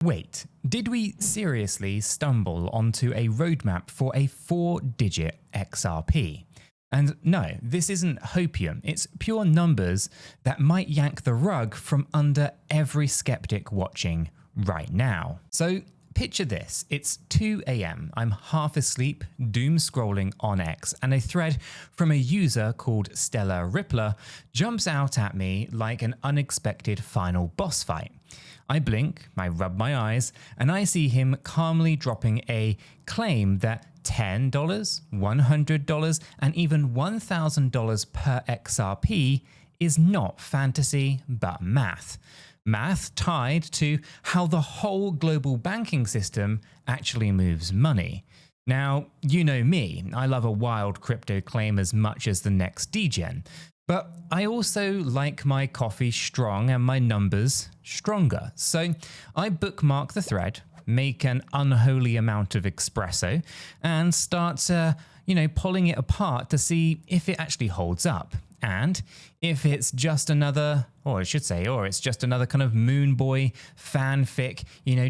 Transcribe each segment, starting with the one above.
Wait, did we seriously stumble onto a roadmap for a 4-digit XRP? And no, this isn't hopium, it's pure numbers that might yank the rug from under every skeptic watching right now. So picture this, it's 2 AM, I'm half asleep, doom scrolling on X, and a thread from a user called 𝗕𝗪𝗪𝗧𝗧 jumps out at me like an unexpected final boss fight. I blink, I rub my eyes, and I see him calmly dropping a claim that $10, $100, and even $1,000 per XRP is not fantasy but math. Math tied to how the whole global banking system actually moves money. Now, you know me, I love a wild crypto claim as much as the next degen. But I also like my coffee strong and my numbers stronger. So I bookmark the thread, make an unholy amount of espresso, and start, pulling it apart to see if it actually holds up. And if it's just another, it's just another kind of moon boy fanfic,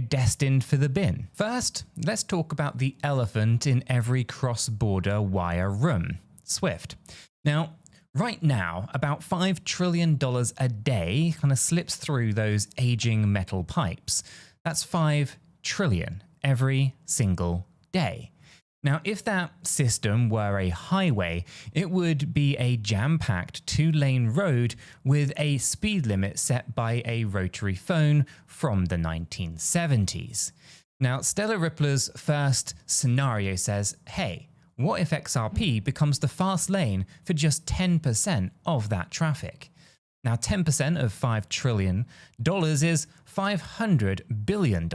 destined for the bin. First, let's talk about the elephant in every cross-border wire room, SWIFT. Now, right now, about $5 trillion a day kind of slips through those aging metal pipes. That's 5 trillion every single day. Now, if that system were a highway, it would be a jam-packed 2-lane road with a speed limit set by a rotary phone from the 1970s. Now, 𝗕𝗪𝗪𝗧𝗧's first scenario says, hey, what if XRP becomes the fast lane for just 10% of that traffic? Now, 10% of $5 trillion is $500 billion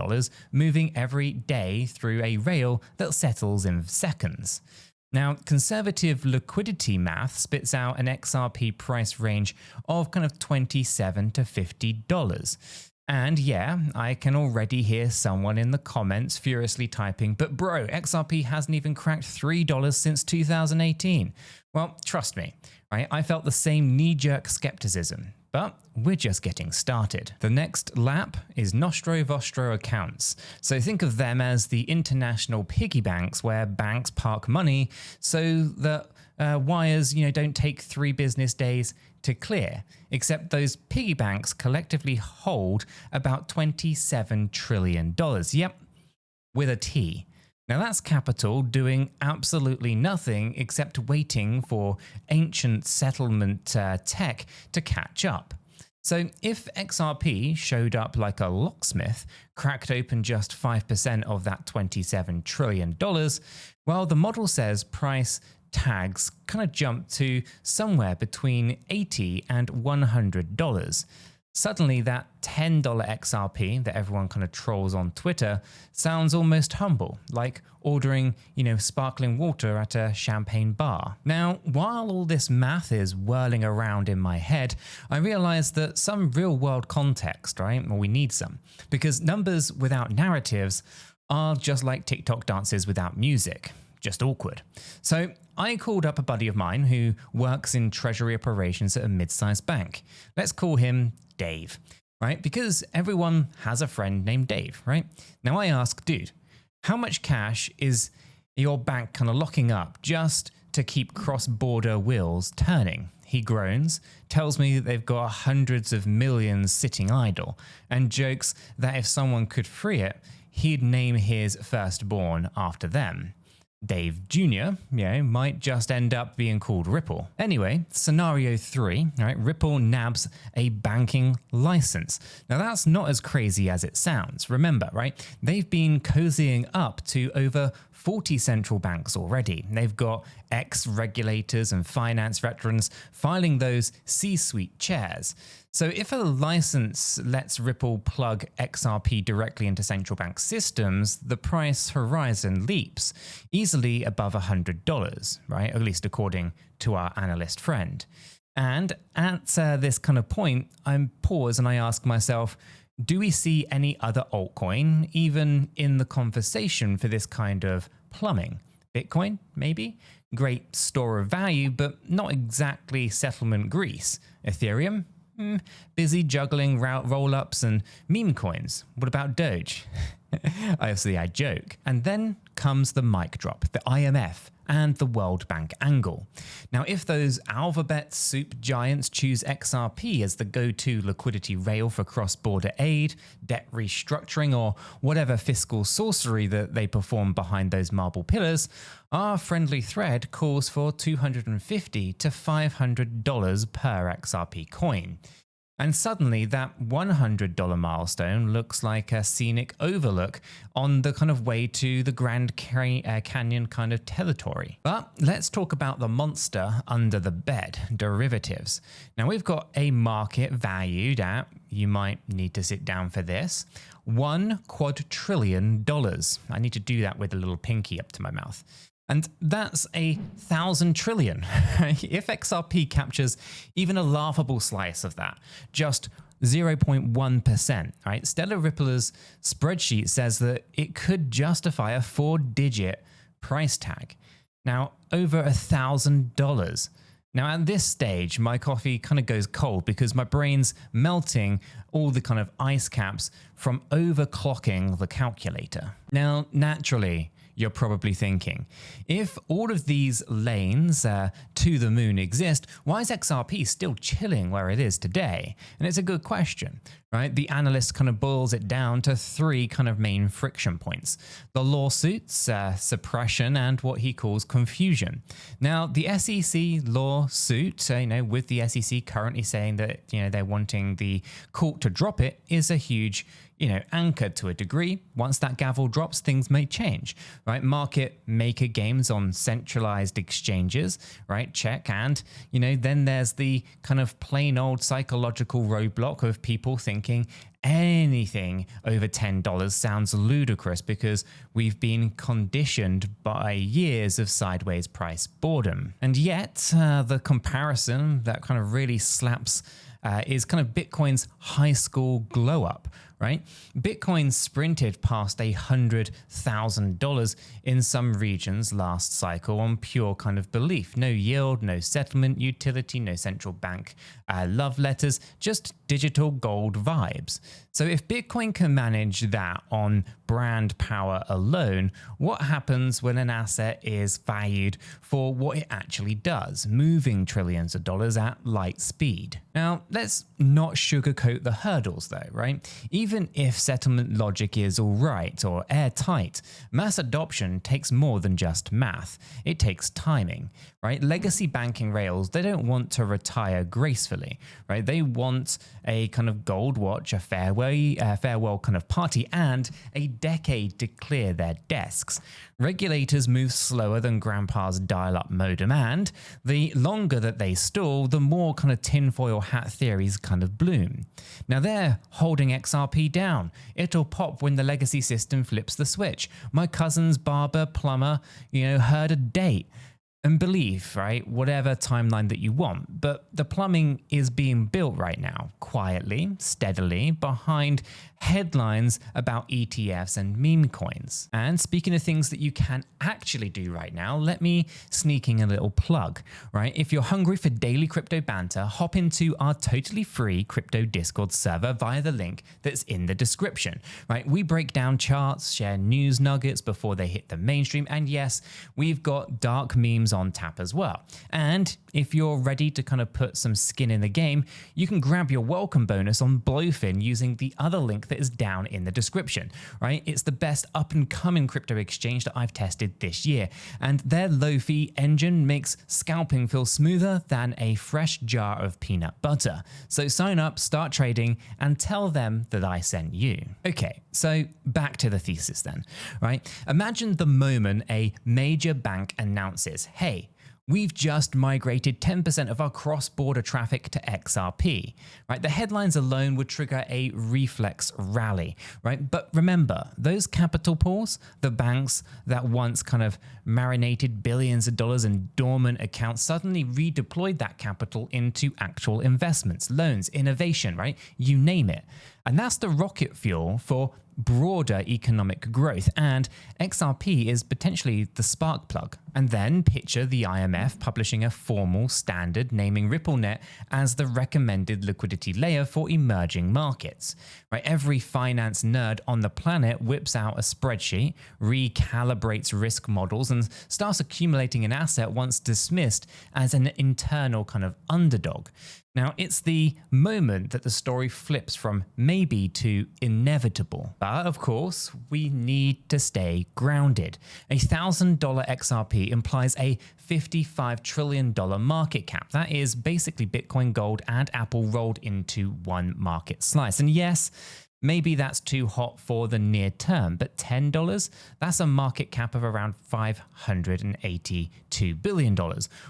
moving every day through a rail that settles in seconds. Now, conservative liquidity math spits out an XRP price range of kind of $27 to $50. And yeah, I can already hear someone in the comments furiously typing, but bro, XRP hasn't even cracked $3 since 2018. Well, trust me, right? I felt the same knee-jerk skepticism, but we're just getting started. The next lap is 𝗦𝗖𝗔𝗠𝗠𝗘𝗥𝗦 accounts. So think of them as the international piggy banks where banks park money so that wires, don't take 3 business days to clear, except those piggy banks collectively hold about $27 trillion. Yep, with a T. Now that's capital doing absolutely nothing except waiting for ancient settlement tech to catch up. So if XRP showed up like a locksmith, cracked open just 5% of that $27 trillion, well, the model says price tags kind of jump to somewhere between $80 and $100. Suddenly that $10 XRP that everyone kind of trolls on Twitter sounds almost humble, like ordering, sparkling water at a champagne bar. Now, while all this math is whirling around in my head, I realize that some real world context, right? Well, we need some, because numbers without narratives are just like TikTok dances without music. Just awkward. So I called up a buddy of mine who works in treasury operations at a mid-sized bank. Let's call him Dave, right? Because everyone has a friend named Dave, right? Now I ask, dude, how much cash is your bank kind of locking up just to keep cross-border wheels turning? He groans, tells me that they've got hundreds of millions sitting idle, and jokes that if someone could free it, he'd name his firstborn after them. Dave Jr., might just end up being called Ripple. Anyway, scenario 3, right? Ripple nabs a banking license. Now that's not as crazy as it sounds. Remember, right? They've been cozying up to over 40 central banks already. They've got ex-regulators and finance veterans filing those C-suite chairs. So if a license lets Ripple plug XRP directly into central bank systems, the price horizon leaps, easily above $100, right? At least according to our analyst friend. And at this kind of point, I pause and I ask myself, do we see any other altcoin even in the conversation for this kind of plumbing? Bitcoin, maybe? Great store of value, but not exactly settlement grease. Ethereum? Busy juggling route roll-ups and meme coins. What about Doge? Obviously, I joke. And then comes the mic drop, the IMF and the World Bank angle. Now, if those alphabet soup giants choose XRP as the go-to liquidity rail for cross-border aid, debt restructuring, or whatever fiscal sorcery that they perform behind those marble pillars, our friendly thread calls for $250 to $500 per XRP coin. And suddenly that $100 milestone looks like a scenic overlook on the kind of way to the Grand Canyon kind of territory. But let's talk about the monster under the bed, derivatives. Now we've got a market valued at, you might need to sit down for this, $1 quadrillion. I need to do that with a little pinky up to my mouth. And that's 1,000 trillion. If XRP captures even a laughable slice of that, just 0.1%, right? Stellar Rippler's spreadsheet says that it could justify a 4-digit price tag. Now, over $1,000. Now, at this stage, my coffee kind of goes cold because my brain's melting all the kind of ice caps from overclocking the calculator. Now, naturally, you're probably thinking, if all of these lanes to the moon exist, why is XRP still chilling where it is today? And it's a good question, right? The analyst kind of boils it down to 3 kind of main friction points: the lawsuits, suppression, and what he calls confusion. Now, the SEC lawsuit, with the SEC currently saying that, they're wanting the court to drop it, is a huge anchor to a degree. Once that gavel drops, things may change, right? Market maker games on centralized exchanges, right? Check. And, then there's the kind of plain old psychological roadblock of people thinking anything over $10 sounds ludicrous because we've been conditioned by years of sideways price boredom. And yet the comparison that kind of really slaps is kind of Bitcoin's high school glow up, right? Bitcoin sprinted past $100,000 in some regions last cycle on pure kind of belief. No yield, no settlement utility, no central bank love letters, just digital gold vibes. So if Bitcoin can manage that on brand power alone, what happens when an asset is valued for what it actually does, moving trillions of dollars at light speed? Now, let's not sugarcoat the hurdles though, right? Even if settlement logic is all right or airtight, mass adoption takes more than just math. It takes timing, right? Legacy banking rails, they don't want to retire gracefully, right? They want a kind of gold watch, a farewell kind of party, and a decade to clear their desks. Regulators move slower than grandpa's dial-up modem, and the longer that they stall, the more kind of tinfoil hat theories kind of bloom. Now they're holding XRP down. It'll pop when the legacy system flips the switch. My cousin's barber, plumber, heard a date. And believe, right, whatever timeline that you want. But the plumbing is being built right now, quietly, steadily, behind headlines about ETFs and meme coins. And speaking of things that you can actually do right now, let me sneak in a little plug, right? If you're hungry for daily crypto banter, hop into our totally free crypto Discord server via the link that's in the description, right? We break down charts, share news nuggets before they hit the mainstream, and yes, we've got dark memes on tap as well. And if you're ready to kind of put some skin in the game, you can grab your welcome bonus on Blowfin using the other link that is down in the description, right? It's the best up and coming crypto exchange that I've tested this year, and their low fee engine makes scalping feel smoother than a fresh jar of peanut butter. So sign up, start trading, and tell them that I sent you. Okay, so back to the thesis then, right? Imagine the moment a major bank announces, hey, we've just migrated 10% of our cross-border traffic to XRP, right? The headlines alone would trigger a reflex rally, right? But remember, those capital pools, the banks that once kind of marinated billions of dollars in dormant accounts, suddenly redeployed that capital into actual investments, loans, innovation, right? You name it. And that's the rocket fuel for broader economic growth, and XRP is potentially the spark plug. And then picture the IMF publishing a formal standard naming RippleNet as the recommended liquidity layer for emerging markets. Right? Every finance nerd on the planet whips out a spreadsheet, recalibrates risk models, and starts accumulating an asset once dismissed as an internal kind of underdog. Now, it's the moment that the story flips from maybe to inevitable. But of course, we need to stay grounded. A $1,000 XRP implies a $55 trillion market cap. That is basically Bitcoin, gold, and Apple rolled into one market slice. And yes, maybe that's too hot for the near term, but $10, that's a market cap of around $582 billion,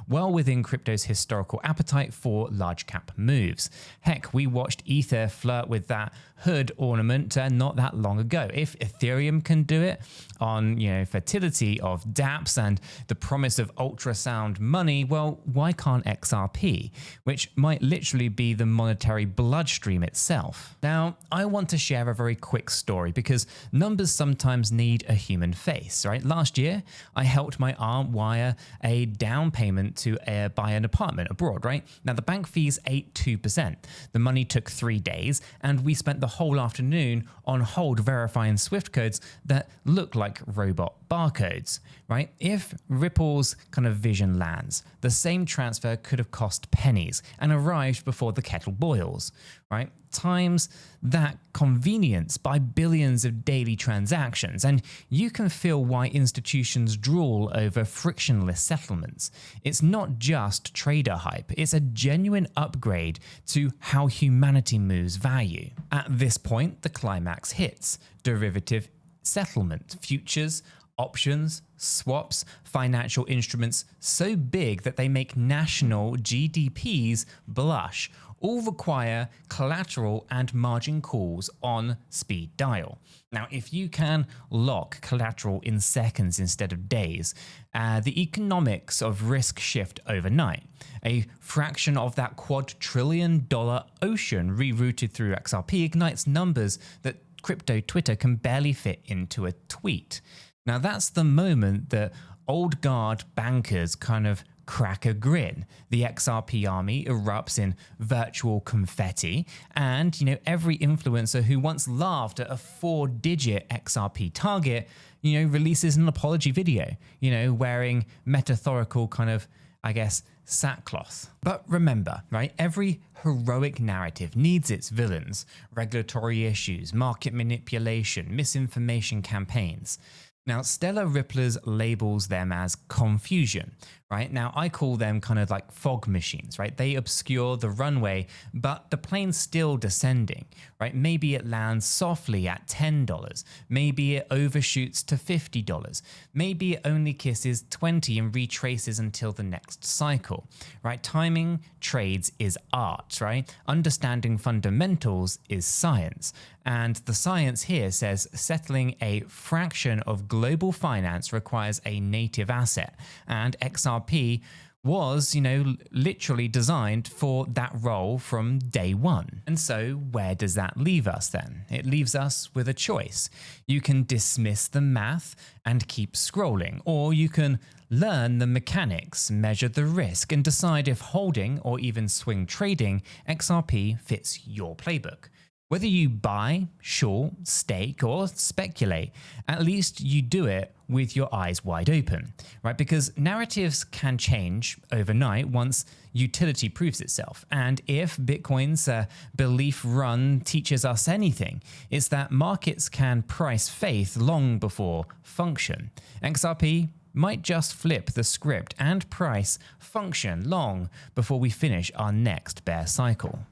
well within crypto's historical appetite for large cap moves. Heck, we watched Ether flirt with that hood ornament not that long ago. If Ethereum can do it on, fertility of dApps and the promise of ultrasound money, well, why can't XRP, which might literally be the monetary bloodstream itself? Now, I want to share a very quick story because numbers sometimes need a human face, right? Last year, I helped my aunt wire a down payment to buy an apartment abroad, right? Now, the bank fees ate 2%. The money took 3 days, and we spent the whole afternoon on hold verifying Swift codes that look like robot barcodes, right? If Ripple's kind of vision lands, the same transfer could have cost pennies and arrived before the kettle boils, right? Times that convenience by billions of daily transactions, and you can feel why institutions drool over frictionless settlements. It's not just trader hype, it's a genuine upgrade to how humanity moves value. At this point, the climax hits: derivative settlement, futures, options, swaps, financial instruments so big that they make national GDPs blush, all require collateral and margin calls on speed dial. Now, if you can lock collateral in seconds instead of days, the economics of risk shift overnight. A fraction of that $2 trillion ocean rerouted through XRP ignites numbers that crypto Twitter can barely fit into a tweet. Now, that's the moment that old guard bankers kind of crack a grin. The XRP army erupts in virtual confetti, and every influencer who once laughed at a 4-digit XRP target, releases an apology video, wearing metaphorical kind of, sackcloth. But remember, right, every heroic narrative needs its villains: regulatory issues, market manipulation, misinformation campaigns. Now, Stellar Ripplers labels them as confusion, right? Now, I call them kind of like fog machines, right? They obscure the runway, but the plane's still descending, right? Maybe it lands softly at $10. Maybe it overshoots to $50. Maybe it only kisses 20 and retraces until the next cycle, right? Timing trades is art, right? Understanding fundamentals is science. And the science here says settling a fraction of global finance requires a native asset. And XRP was, literally designed for that role from day one. And so where does that leave us then? It leaves us with a choice. You can dismiss the math and keep scrolling, or you can learn the mechanics, measure the risk, and decide if holding or even swing trading XRP fits your playbook. Whether you buy, short, stake, or speculate, at least you do it with your eyes wide open, right? Because narratives can change overnight once utility proves itself. And if Bitcoin's belief run teaches us anything, it's that markets can price faith long before function. XRP might just flip the script and price function long before we finish our next bear cycle.